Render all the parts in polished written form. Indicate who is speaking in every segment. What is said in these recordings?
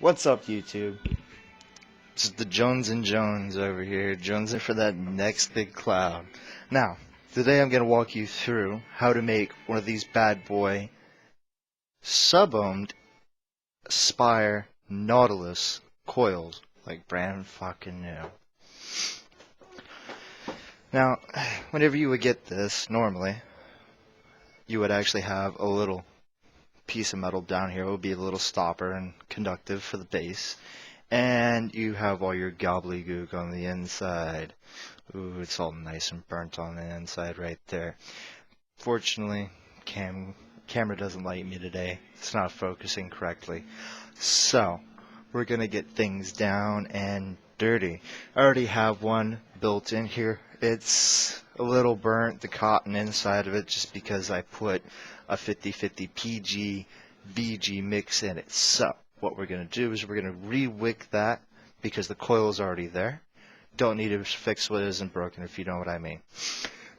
Speaker 1: What's up, YouTube? This is the Jones and Jones over here, jonesing for that next big cloud. Now, today I'm going to walk you through how to make one of these bad boy sub-ohmed Spire Nautilus coils, like brand fucking new. Now, whenever you would get this, normally, you would actually have a little piece of metal down here. It would be a little stopper and conductive for the base. And you have all your gobbledygook on the inside. Ooh, it's all nice and burnt on the inside right there. Fortunately, camera doesn't like me today. It's not focusing correctly. So, we're going to get things down and dirty. I already have one built in here. It's a little burnt, the cotton inside of it, just because I put a 50-50 PG VG mix in it. So, what we're going to do is we're going to re-wick that because the coil is already there. Don't need to fix what isn't broken, if you know what I mean.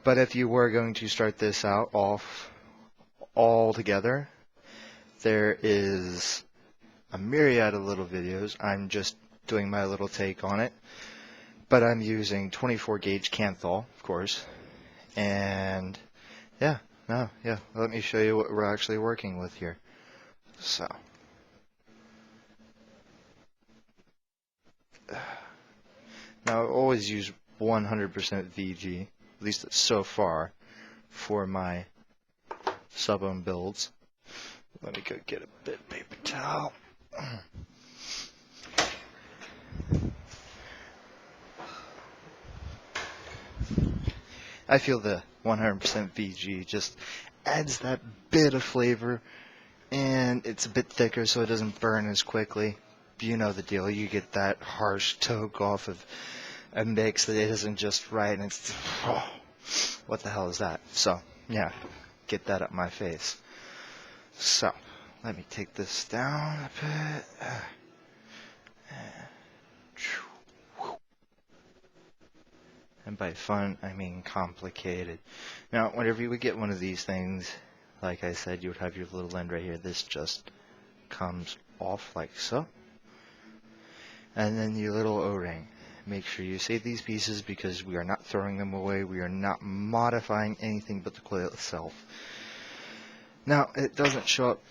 Speaker 1: But if you were going to start this out off all together, there is a myriad of little videos. I'm just doing my little take on it. But I'm using 24 gauge Canthal, of course. And yeah, let me show you what we're actually working with here. So, now I always use 100% VG, at least so far, for my sub-ohm builds. Let me go get a bit of paper towel. I feel the 100% VG just adds that bit of flavor, and it's a bit thicker so it doesn't burn as quickly. You know the deal. You get that harsh toke off of a mix that isn't just right, and it's, oh, what the hell is that? So, yeah, get that up my face. So, let me take this down a bit. And by fun, I mean complicated. Now, whenever you would get one of these things, like I said, you would have your little end right here. This just comes off like so. And then your little O-ring. Make sure you save these pieces because we are not throwing them away. We are not modifying anything but the coil itself. Now, it doesn't show up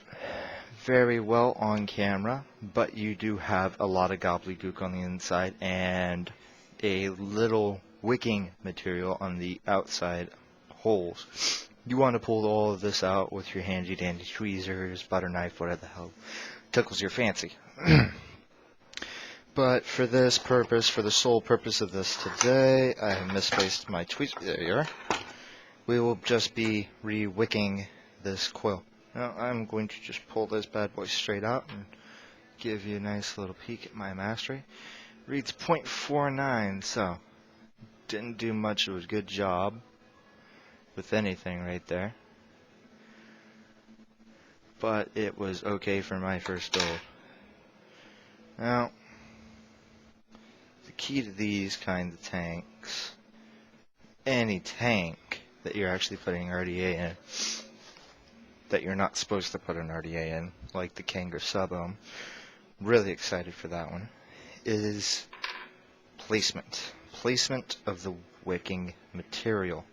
Speaker 1: very well on camera, but you do have a lot of gobbledygook on the inside and a little wicking material on the outside holes. You want to pull all of this out with your handy dandy tweezers, butter knife, whatever the hell tickles your fancy. But for this purpose, for the sole purpose of this today, I have misplaced my tweezers. There you are. We will just be re-wicking this coil. Now I'm going to just pull this bad boy straight out and give you a nice little peek at my mastery. Reads 0.49, so didn't do much of a good job with anything right there. But it was okay for my first build. Now, the key to these kind of tanks, any tank that you're actually putting RDA in, that you're not supposed to put an RDA in, like the Kanga sub-ohm, really excited for that one, is placement. Placement of the wicking material.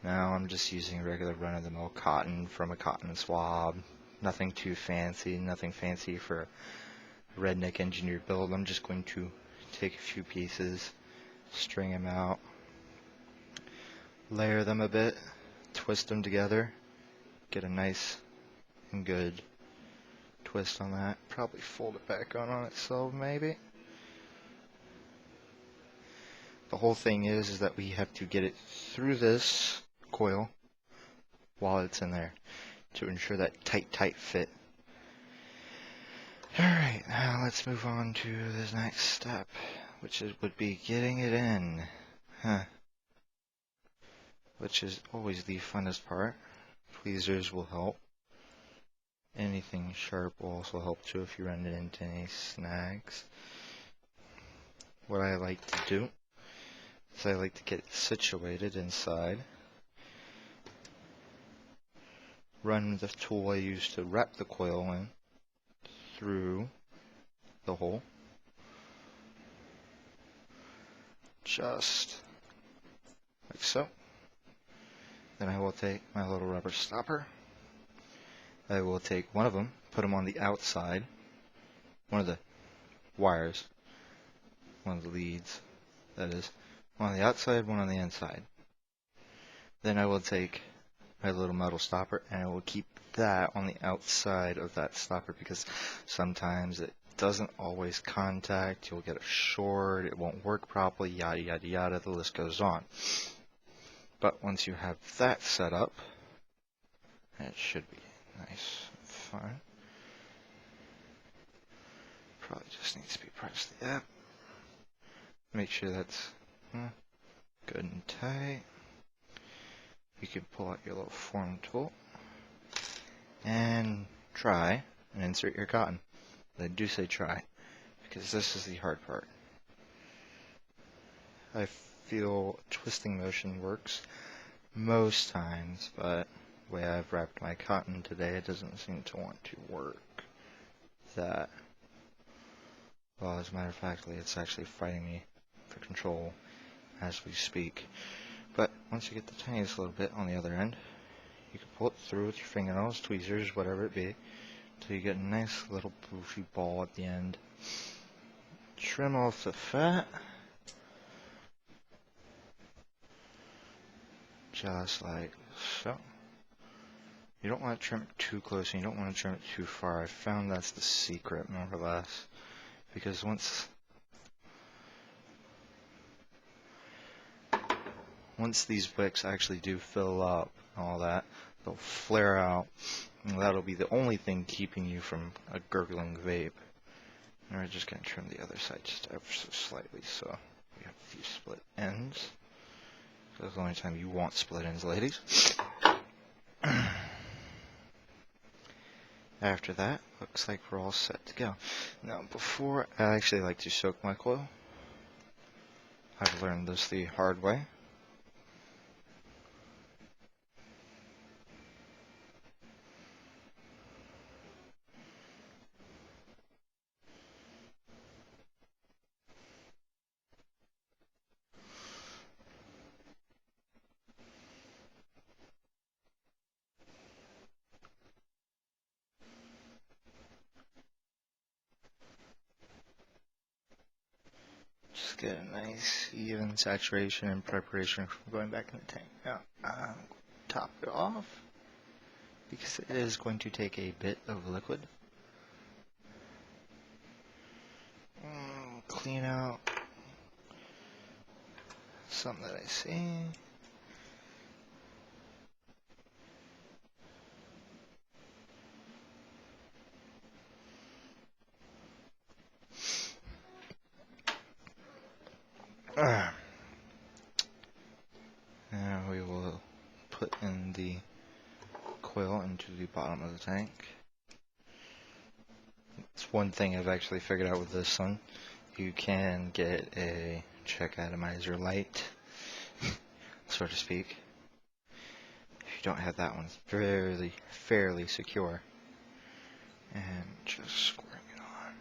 Speaker 1: Now I'm just using regular run-of-the-mill cotton from a cotton swab. Nothing too fancy, nothing fancy for a redneck engineer build. I'm just going to take a few pieces, string them out, layer them a bit, twist them together, get a nice and good twist on that. Probably fold it back on itself maybe. The whole thing is that we have to get it through this coil while it's in there to ensure that tight fit. Alright, now let's move on to this next step, which would be getting it in. Which is always the funnest part. Tweezers will help. Anything sharp will also help too if you run into any snags. What I like to do is I like to get it situated inside. Run the tool I use to wrap the coil in through hole. Just like so. Then I will take my little rubber stopper. I will take one of them, put them on the outside, one of the wires, one of the leads, that is, one on the outside, one on the inside. Then I will take my little metal stopper and I will keep that on the outside of that stopper because sometimes it doesn't always contact, you'll get a short, it won't work properly, yada yada yada, the list goes on. But once you have that set up, it should be nice and fine. Probably just needs to be pressed up. Make sure that's good and tight. You can pull out your little form tool and try and insert your cotton. I do say try, because this is the hard part. I feel twisting motion works most times, but the way I've wrapped my cotton today, it doesn't seem to want to work that well. As a matter of fact, it's actually fighting me for control as we speak. But once you get the tiniest little bit on the other end, you can pull it through with your fingernails, tweezers, whatever it be, until you get a nice little poofy ball at the end. Trim off the fat, just like so. You don't want to trim it too close and you don't want to trim it too far. I found that's the secret, more or less, because once these wicks actually do fill up and all that, they'll flare out, and that'll be the only thing keeping you from a gurgling vape. And we're just going to trim the other side just ever so slightly so we have a few split ends. That's the only time you want split ends, ladies. After that, looks like we're all set to go. Now, before I actually like to soak my coil, I've learned this the hard way. Just get a nice even saturation and preparation for going back in the tank. Now, top it off because it is going to take a bit of liquid. Clean out some that I see. Now we will put in the coil into the bottom of the tank. It's one thing I've actually figured out with this one. You can get a check atomizer light, so to speak. If you don't have that one, it's fairly secure. And just squaring it on.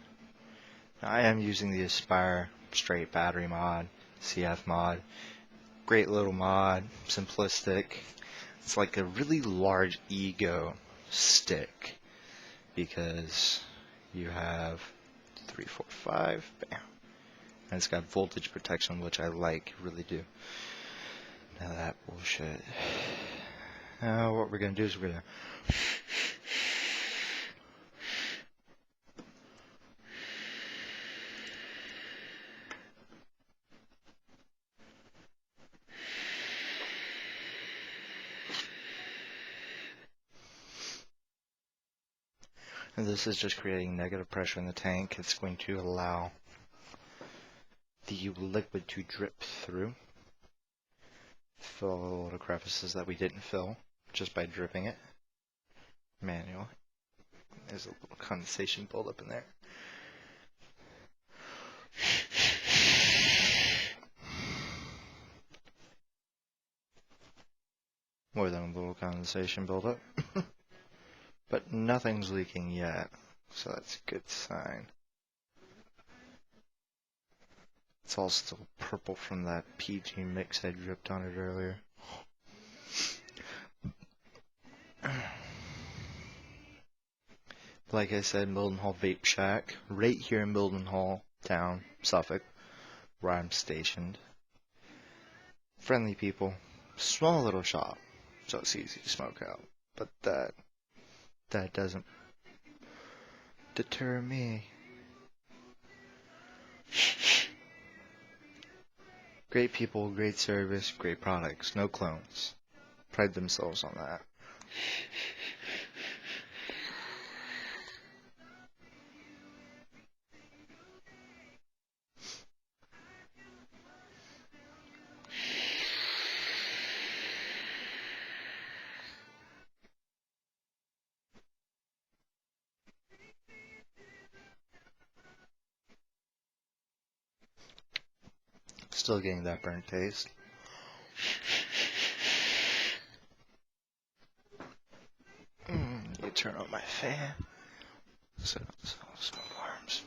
Speaker 1: Now I am using the Aspire straight battery mod, CF mod. Great little mod, simplistic. It's like a really large ego stick because you have 3, 4, 5, bam. And it's got voltage protection, which I like, really do. Now that bullshit. Now what we're gonna do is we're gonna and this is just creating negative pressure in the tank. It's going to allow the liquid to drip through. Fill all the little crevices that we didn't fill just by dripping it manually. There's a little condensation buildup in there. More than a little condensation buildup. But nothing's leaking yet, so that's a good sign. It's all still purple from that PG mix I dripped on it earlier. Like I said, Mildenhall Vape Shack, right here in Mildenhall town, Suffolk, where I'm stationed. Friendly people, small little shop, so it's easy to smoke out. But that doesn't deter me. Great people, great service, great products, no clones. Pride themselves on that. Still getting that burnt taste. You turn on my fan. So smoke alarms.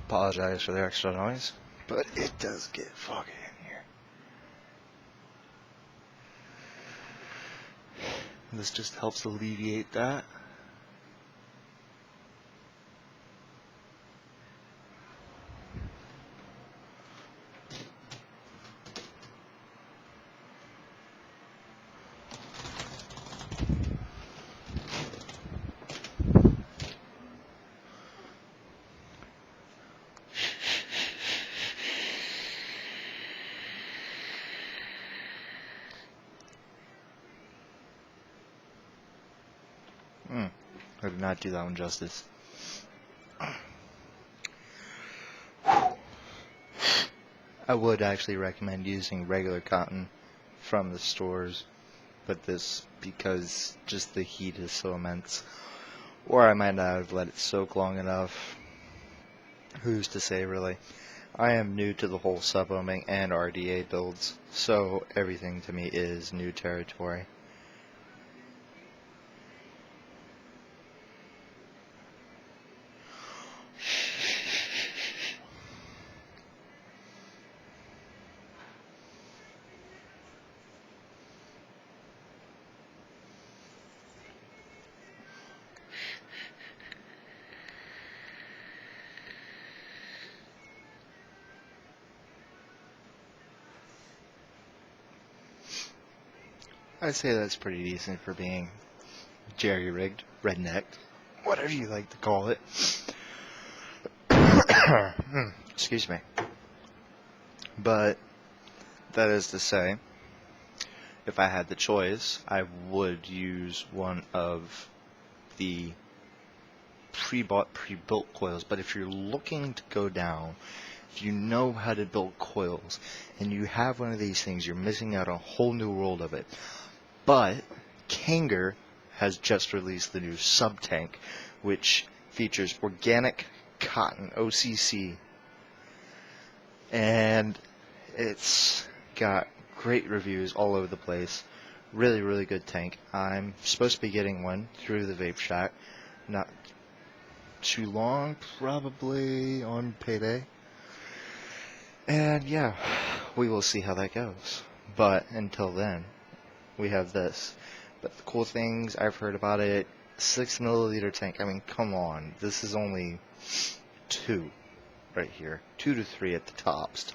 Speaker 1: Apologize for the extra noise, but it does get foggy in here. This just helps alleviate that. I did not do that one justice. I would actually recommend using regular cotton from the stores, but this, because just the heat is so immense. Or I might not have let it soak long enough. Who's to say, really? I am new to the whole sub-ohming and RDA builds, so everything to me is new territory. I'd say that's pretty decent for being jerry-rigged, rednecked, whatever you like to call it. Excuse me. But that is to say, if I had the choice, I would use one of the pre-bought, pre-built coils. But if you're looking to go down, if you know how to build coils, and you have one of these things, you're missing out on a whole new world of it. But Kanger has just released the new sub-tank, which features organic cotton, OCC, and it's got great reviews all over the place. Really, really good tank. I'm supposed to be getting one through the Vape Shack. Not too long, probably on payday. And yeah, we will see how that goes. But until then, we have this. But the cool things I've heard about it, 6 milliliter tank. I mean, come on. This is only 2 right here. 2 to 3 at the tops.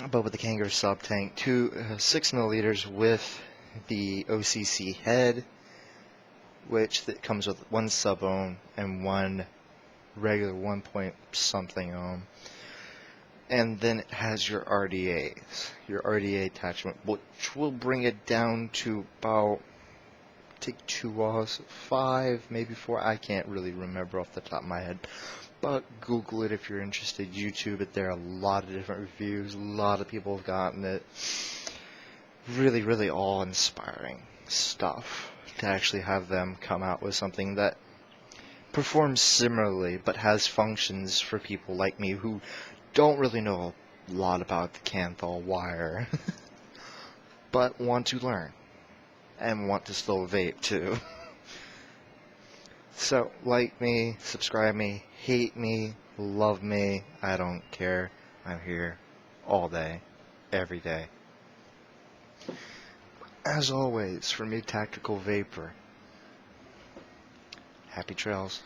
Speaker 1: But with the Kanger sub tank, 6 milliliters with the OCC head, which comes with 1 sub ohm and 1 regular 1 point something ohm. And then it has your RDAs, your RDA attachment, which will bring it down to about, take 2 off, 5, maybe 4, I can't really remember off the top of my head. But Google it if you're interested, YouTube it, there are a lot of different reviews, a lot of people have gotten it. Really, really awe-inspiring stuff to actually have them come out with something that performs similarly, but has functions for people like me who don't really know a lot about the Canthal wire, but want to learn, and want to still vape too. So, like me, subscribe me, hate me, love me, I don't care. I'm here all day, every day. As always, for me, Tactical Vapor, happy trails.